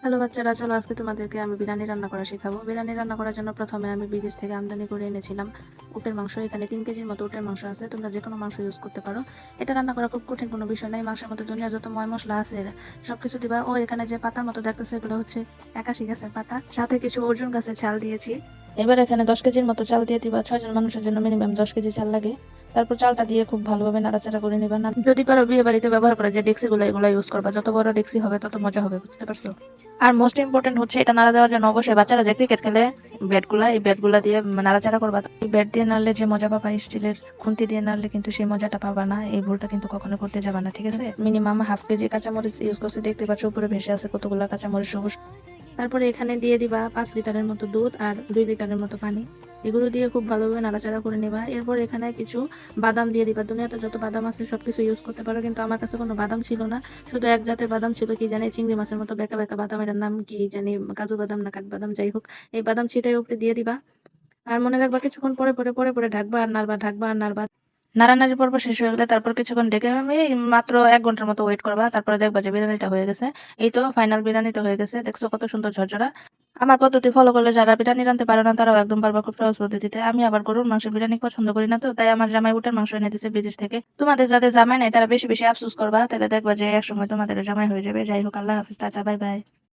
Hello বাচ্চারা, চলো আজকে তোমাদেরকে আমি বিরিয়ানি রান্না করা শেখাবো। বিরিয়ানি রান্না করার জন্য প্রথমে আমি বিদেশ থেকে আমদানি করে এনেছিলাম উটের মাংস। এখানে 3 কেজির মতো উটের মাংস আছে, তোমরা যে কোনো মাংস ইউজ করতে পারো। এটা রান্না করা খুব কঠিন কোনো বিষয় নাই। মাংসের মধ্যে দুনিয়া যত ময় মশলা আছে সবকিছু দিবা। ও এখানে যে পাতার মতো দেখতেছো এগুলো হচ্ছে একাশি গাছের পাতা, সাথে কিছু অর্জুন গাছের ছাল দিয়েছি। এবার এখানে 10 কেজির মতো চাল দিয়ে দিবা। 6 জন মানুষের জন্য মিনিমাম 10 কেজি চাল লাগে। তারপর চালটা দিয়ে খুব ভালোভাবে নাড়াচাড়া করে নিবা। না যদি পারো বিয়ে বাড়িতে ব্যবহার করা যে ডেক্সি গুলো, এগুলো ইউজ করবা। যত বড় ডেক্সি হবে তত মজা হবে, বুঝতে পারছো? আর মোস্ট ইম্পর্টেন্ট হচ্ছে এটা নাড়া দেওয়ার জন্য অবশ্যই বাচ্চারা যে ক্রিকেট খেলে এই ব্যাটগুলা দিয়ে নাড়াচাড়া করবা। এই ব্যাট দিয়ে নাড়লে যে মজা পাবা, স্টিলের খুন্তি দিয়ে নাড়লে কিন্তু সেই মজাটা পাবা না। এই ভুলটা কিন্তু কখনো করতে যাবা না, ঠিক আছে? মিনিমাম হাফ কেজি কাঁচামরিচ ইউজ করছি, দেখতে পাচ্ছ উপরে ভেসে আছে কতগুলা কাঁচামরিচ সবুজ। তারপরে এখানে দিয়ে দিবা 5 লিটারের মতো দুধ আর 2 লিটারের মতো পানি। এগুলো দিয়ে খুব ভালোভাবে নাড়াচাড়া করে নেবা। এরপর এখানে কিছু বাদাম দিয়ে দিবা। দুনিয়াতে যত বাদাম আছে সবকিছু ইউজ করতে পারো, কিন্তু আমার কাছে কোনো বাদাম ছিল না। শুধু এক জাতের বাদাম ছিল, কি জানি চিংড়ি মাছের মতো বেঁকা বেঁকা বাদাম, এটার নাম কি জানি, কাজু বাদাম না কাঠবাদাম, যাই হোক। এই বাদাম ছিটাই উপরে দিয়ে দিবা। আর মনে রাখবা কিছুক্ষণ পরে পরে পরে পরে ঢাকবা আর নাড়বা, ঢাকবা আর নাড়বা। নাড়ানাড়ি পর্ব শেষ হয়ে গেলে তারপর কিছুক্ষণ ঢেকে এই মাত্র 1 ঘন্টার মতো ওয়েট করবা। তারপরে দেখবা যে বিরিয়ানিটা হয়ে গেছে। এই তো ফাইনাল বিরিয়ানিটা হয়ে গেছে, দেখছো কত সুন্দর ঝরঝরা। আমার পদ্ধতি ফলো করলে যারা বিরিয়ানি রাঁধতে পারে না তারাও একদম পারবা খুব সহজ পদ্ধতিতে। আমি আবার গরুর মাংস বিরিয়ানি পছন্দ করি না, তো তাই আমার জামাই উটের মাংস এনে দিয়েছে বিদেশ থেকে। তোমাদের যাদের জামাই নাই তারা বেশি বেশি আফসোস করবা, তাহলে দেখবা যে একসময় তোমাদের জামাই হয়ে যাবে। যাই হোক, আল্লাহ হাফিজ, টাটা, বাই বাই।